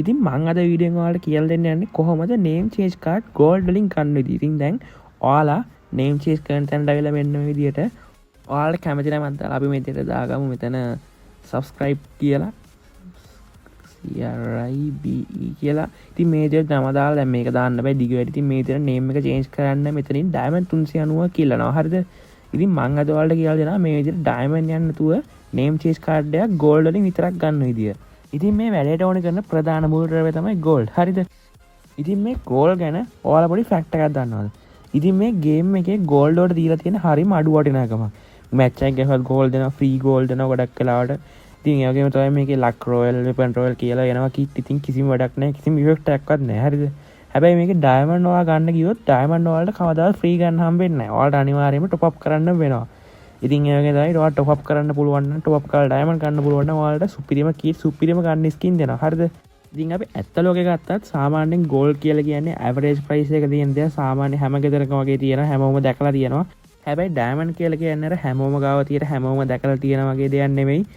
ඉතින් මං අද වීඩියෝ එකෙන් ඔයාලට කියලා දෙන්න යන්නේ කොහොමද name change card gold වලින් ගන්න විදිය. ඉතින් දැන් ඔයාලා name change කරන තැනට ආවිලා මෙන්න මේ විදියට ඔයාලට කැමති නම් අදාලා අපි මෙතන දාගමු මෙතන subscribe කියලා CRIBE කියලා. ඉතින් මේ විදියට නම දාලා දැන් මේක දාන්න බෑ දිග වැඩි. ඉතින් මේ විදියට name එක change කරන්න මෙතනින් diamond 390 කියලානවා. හරිද? ඉතින් මං අද ඔයාලට කියලා දෙනවා මේ විදියට diamond යන්න නැතුව name change card එකක් gold වලින් විතරක් ගන්න විදිය. ඉතින් මේ වැඩේට ඕන කරන ප්‍රධාන මූලද්‍රව්‍ය තමයි gold. හරිද? ඉතින් මේ gold ගැන ඔයාලා පොඩි fact එකක් දන්නවද? ඉතින් මේ game එකේ gold වලට දීලා තියෙන හරිම අඩු වටිනාකමක්. match එකක් ගහුවත් gold දෙනවා, free gold දෙනවා ගොඩක් වෙලාවට. ඉතින් ඒ වගේම තමයි මේකේ luck royal, weapon royal කියලා එනවා කිත්. ඉතින් කිසිම වැඩක් නැහැ, කිසිම effect එකක්වත් නැහැ. හරිද? හැබැයි මේකේ diamond ඔයා ගන්න ගියොත් diamond වලට කවදාවත් free ගන්න හම්බෙන්නේ නැහැ. ඔයාලට අනිවාර්යයෙන්ම top up කරන්න වෙනවා. ඉතින් ඒ වගේ තමයි ඔයාලට top up කරන්න පුළුවන් නම් top up කරලා diamond ගන්න පුළුවන් නම් ඔයාලට සුපිරිම kit සුපිරිම ගන්න skin දෙනවා. හරිද? ඉතින් අපි ඇත්ත ලෝකේ ගත්තත් සාමාන්‍යයෙන් gold කියලා කියන්නේ average price එක තියෙන දේ. සාමාන්‍ය හැම ගෙදරකම වගේ තියෙනවා, හැමෝම දැකලා තියෙනවා. හැබැයි diamond කියලා කියන්නේ අර හැමෝම ගාව තියෙන හැමෝම දැකලා තියෙන වගේ දෙයක් නෙමෙයි.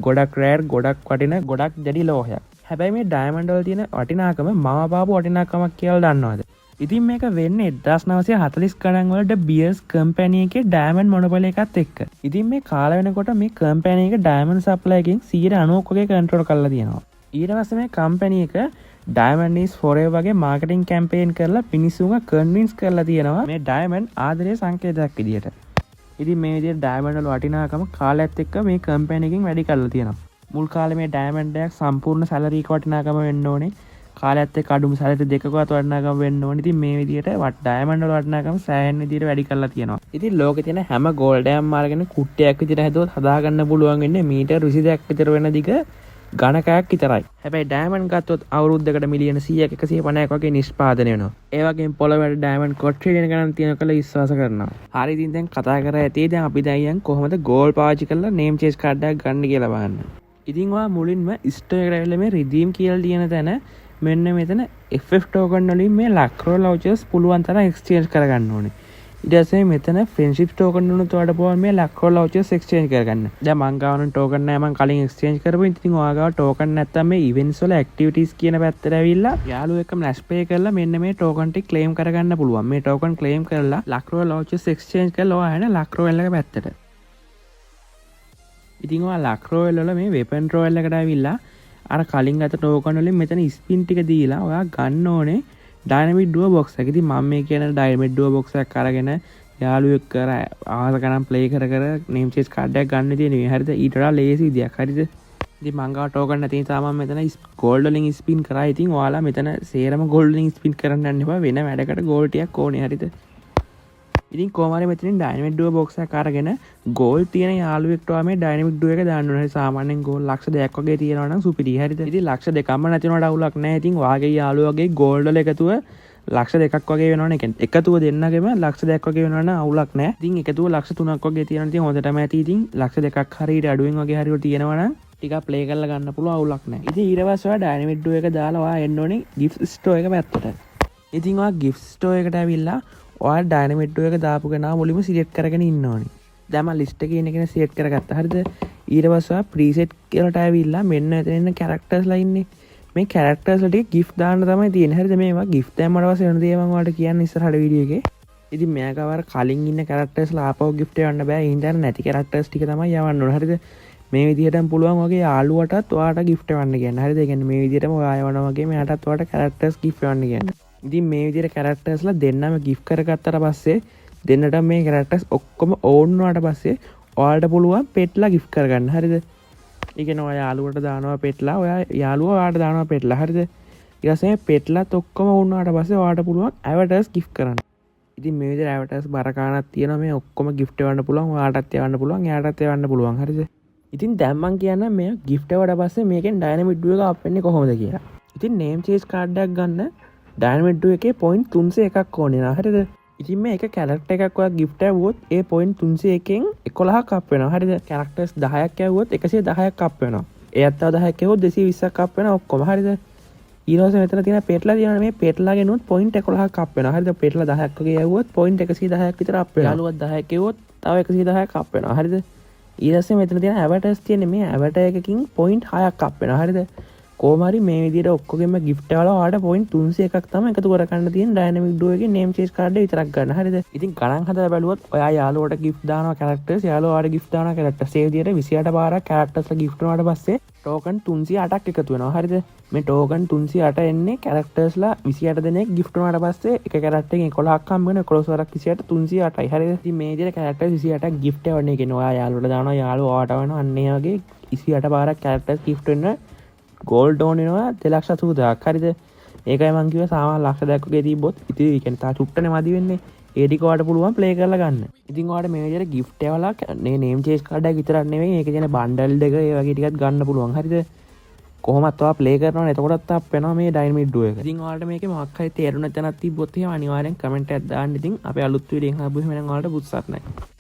ගොඩක් rare, ගොඩක් වටින, ගොඩක් දැඩි ලෝහයක්. හැබැයි මේ diamond වල තියෙන වටිනාකම මම පාපු වටිනාකමක් කියලා දන්නවද? ඉතින් මේක වෙන්නේ 1940 ගණන් වලට බියර්ස් කම්පැනි එකේ ඩයමන්ඩ් මොනොපොලි එකත් එක්ක. ඉතින් මේ කාල වෙනකොට මේ කම්පැනි එක ඩයමන්ඩ් සප්ලයි එකෙන් 90% වගේ කන්ට්‍රෝල් කරලා තියෙනවා. ඊට පස්සේ මේ කම්පැනි එක ඩයමන්ඩ් is forever වගේ මාකටිං කැම්පේන් කරලා මිනිස්සුන්ව කන්වින්ස් කරලා තියෙනවා මේ ඩයමන්ඩ් ආදරයේ සංකේතයක් විදියට. ඉතින් මේ විදිහට ඩයමන්ඩ් වල වටිනාකම කාලයත් එක්ක මේ කම්පැනි එකෙන් වැඩි කරලා තියෙනවා. මුල් කාලේ මේ ඩයමන්ඩ් එකක් සම්පූර්ණ සැලරි එක වටිනාකම වෙන්න ඕනේ. කාලයත් එක්ක අඩුම සැලරි දෙකකවත් වටිනාකම වෙන්න ඕනේ. ඉතින් මේ විදිහට ඩයමන්ඩ් වල වටිනාකම සෑහෙන විදිහට වැඩි කරලා තියෙනවා. ඉතින් ලෝකේ තියෙන හැම ගෝල්ඩ් එකක්ම අරගෙන කුට්ටියක් විදිහට හදුවොත් හදාගන්න පුළුවන් වෙන්නේ මීටර් 22ක් විතර වෙන දිග ගණකයක් විතරයි. හැබැයි ඩයමන්ඩ් ගත්තොත් අවුරුද්දකට මිලියන 100ක් 150ක් වගේ නිෂ්පාදනය වෙනවා. ඒ වගේම පොළොවට ඩයමන්ඩ් කොට් ට්‍රිලියන ගණන් තියෙන කියලා විශ්වාස කරනවා. හරි ඉතින් දැන් කතා කරා ඇති දැන් අපි දැන් කොහොමද ගෝල්ඩ් පාවිච්චි කරලා name change card එකක් ගන්න කියලා බලන්න. ඉතින් ඔයා මුලින්ම ස්ටෝර් එකට ඇවිල්ලා මේ redeem කියලා තියෙන තැන මෙන්න මෙතන FF token වලින් මේ ලක්‍රෝ vouchers පුළුවන් තරම් exchange කරගන්න ඕනේ. ඊට පස්සේ මෙතන friendship token උනුත් ඔයාලට පුළුවන් මේ ලක්‍රෝ vouchers exchange කරගන්න. දැන් මං ගාවන token නැහැ මං කලින් exchange කරපු. ඉතින් ඔයා ගාව token නැත්තම් මේ events වල activities කියන පැත්තට ඇවිල්ලා යාළුවෝ එක්ක flash pay කරලා මෙන්න මේ token ටික claim කරගන්න පුළුවන්. මේ token claim කරලා ලක්‍රෝ vouchers exchange කරලා ඔයා යන ලක්‍රෝ එක පැත්තට. ඉතින් ඔයා ලක්‍රෝ වල මේ weapon royal එකට ඇවිල්ලා අර කලින් ගත ටෝකන් වලින් මෙතන ස්පින් ටික දීලා ඔයා ගන්න ඕනේ ඩයිනමික් ඩුව බොක්ස් එක. ඉතින් මම මේ කියන ඩයිනමික් ඩුව බොක්ස් එකක් අරගෙන යාළුවෙක් කර ආස ගණන් ප්ලේ කර name change card එකක් ගන්න තියෙනවා. හරිද? ඊට වඩා ලේසි විදියක්. හරිද? ඉතින් මං ගාව ටෝකන් නැති නිසා මම මෙතන gold වලින් ස්පින් කරා. ඉතින් ඔයාලා මෙතන සේරම gold වලින් ස්පින් කරන්න යන්න එපා. වෙන වැඩකට gold ටිකක් ඕනේ. හරිද? ඉතින් කොහොමරි මෙතනින් ඩයිනමික් ඩුව බොක්ස් එකක් අරගෙන ගෝල්ඩ් තියෙන යාළුවෙක්ට ඔයා මේ ඩයිනමික් ඩුව එක දාන්න ඕනේ. සාමාන්‍යයෙන් ගෝල්ඩ් ලක්ෂ 2ක් වගේ තියෙනවා නම් සුපිරි. හරිද? ඉතින් ලක්ෂ 2ක්ම නැති වුණාට අවුලක් නැහැ. ඉතින් ඔයාගේ යාළුවගේ ගෝල්ඩ් වල එකතුව ලක්ෂ 2ක් වගේ වෙනවනේ. කියන්නේ එකතුව දෙන්නගෙම ලක්ෂ 2ක් වගේ වෙනවා නම් අවුලක් නැහැ. ඉතින් එකතුව ලක්ෂ 3ක් වගේ තියෙනවා. ඉතින් හොඳටම ඇති. ඉතින් ලක්ෂ 2ක් හරියට අඩුවෙන් වගේ හරියට තියෙනවා නම් ටිකක් ප්ලේ කරලා ගන්න පුළුවන් අවුලක් නැහැ. ඉතින් ඊට පස්සේ ඔයා ඩයිනමික් ඩුව එක දාලා ඔයා එන්න ඕනේ gift store එක පැත්තට. ඉතින් ඔයා gift store එකට ඇවිල්ලා ඔයා ඩයිනමික් ඩුව එක දාපු කෙනා මුලින්ම සිලෙක්ට් කරගෙන ඉන්න ඕනේ. දැන් මම ලිස්ට් එකේ ඉන්න කෙනා සිලෙක්ට් කරගත්තා. හරිද? ඊට පස්සේ ඔයා preset කියලාට ඇවිල්ලා මෙන්න එතන ඉන්න characters ලා ඉන්නේ. මේ characters වල ටික gift දාන්න තමයි තියෙන්නේ. හරිද? මේවා gift දැම්මට පස්සේ වෙන දේ මම ඔයාලට කියන්න ඉස්සරහට වීඩියෝ එකේ. ඉතින් මෙයාගාව අර කලින් ඉන්න characters ලා ආපහු gift යවන්න බෑ. ඉන්ටර් නැති characters ටික තමයි යවන්න ඕනේ. හරිද? මේ විදිහටම පුළුවන් වගේ යාළුවටත් ඔයාට gift යවන්න කියන්න. හරිද? ඒ කියන්නේ මේ විදිහටම ඔයා යවනවා වගේ මෙයාටත් ඔයාට characters gift යවන්න කියන්න. ඉතින් මේ විදිහට characters ලා දෙන්නම gift කරගත්තට පස්සේ දෙන්නට මේ characters ඔක්කොම ඕන් වුණාට පස්සේ ඔයාලට පුළුවන් pet ලා gift කරගන්න. හරිද? ඒ කියන්නේ ඔයා යාළුවට දානවා pet ලා, ඔයා යාළුවා ඔයාට දානවා pet ලා. හරිද? ඊට පස්සේ pet ලාත් ඔක්කොම ඕන් වුණාට පස්සේ ඔයාට පුළුවන් avatars gift කරන්න. ඉතින් මේ විදිහට avatars බරකානක් තියෙනවා. මේ ඔක්කොම gift එවන්න පුළුවන්. ඔයාටත් එවන්න පුළුවන්, එයාටත් එවන්න පුළුවන්. හරිද? ඉතින් දැන් මම කියන්නම් මේ gift එවට පස්සේ මේකෙන් dynamic duo එක අප් වෙන්නේ කොහොමද කියලා. ඉතින් name change card එකක් ගන්න ඩයිනමික් ඩුව එකේ පොයින්ට් 301ක් ඕනේ නා. හරිද? ඉතින් මේ එක කැරක්ටර් එකක් ඔයා gift ඇව්වොත් ඒ පොයින්ට් 301කින් 11ක් අප් වෙනවා. හරිද? කැරක්ටර්ස් 10ක් ඇව්වොත් 110ක් අප් වෙනවා. ඒ අත්තව 10ක් ඇව්වොත් 220ක් අප් වෙනවා ඔක්කොම. හරිද? ඊට පස්සේ මෙතන තියෙන පෙට්ලා තියෙනවා. මේ පෙට්ලා ගෙනුත් පොයින්ට් 11ක් අප් වෙනවා. හරිද? පෙට්ලා 10ක් වගේ ඇව්වොත් පොයින්ට් 110ක් විතර අප් වෙනවා. යාළුවත් 10ක් ඇව්වොත් තව 110ක් අප් වෙනවා. හරිද? ඊට පස්සේ මෙතන තියෙන avatars තියෙන්නේ මේ avatar එකකින් පොයින්ට් 6ක් අප් වෙනවා. හරිද? කෝමරි මේ විදිහට ඔක්කොගෙම gift වල ඔයාලට point 301ක් තමයි එකතු කරගන්න තියෙන dynamic duo එකේ name change card එක විතරක් ගන්න. හරිද? ඉතින් ගණන් හදලා බැලුවොත් ඔයා යාළුවට gift දානවා characters, යාළුවා ඔයාලට gift දානවා characters. ඒ විදිහට 28 පාරක් characters ලා gift වුණාට පස්සේ token 308ක් එකතු වෙනවා. හරිද? මේ token 308 එන්නේ characters ලා 28 දෙනෙක් gift වුණාට පස්සේ එක character එකෙන් 11ක් හම්බ වෙන 11 වරක් 28 308යි. හරිද? ඉතින් මේ විදිහට characters 28ක් gift එවන්නේ කියන්නේ ඔයා යාළුවට දානවා, යාළුවා ඔයාට වෙනවා. අන්න ඒ වගේ 28 පාරක් characters gift වෙන්න ගෝල්ඩ් ඕන් වෙනවා 2,80,000ක්. හරිද? ඒකයි මං කිව්වේ සාමාන්‍ය ලක්ෂ දෙකක් වගේ තිබ්බොත් ඉතින් ඒ කියන්නේ තා චුට්ටනේ මදි වෙන්නේ. ඒ ටික ඔයාලට පුළුවන් ප්ලේ කරලා ගන්න. ඉතින් ඔයාලට මේ විදිහට gift එවලා මේ name change card එක විතරක් නෙවෙයි ඒකේ තියෙන bundle එක ඒ වගේ ටිකක් ගන්න පුළුවන්. හරිද? කොහොමත් ඔයා ප්ලේ කරනවනේ එතකොටත් අප් වෙනවා මේ dynamic duo එක. ඉතින් ඔයාලට මේකේ මොකක් හරි තේරුණ තැනක් තිබ්බොත් එහෙම අනිවාර්යෙන් කමෙන්ට් එකක් දාන්න. ඉතින් අපේ අලුත් වීඩියෝ එකක් ආපුවම නම් ඔයාලට පුත්සත් නැහැ.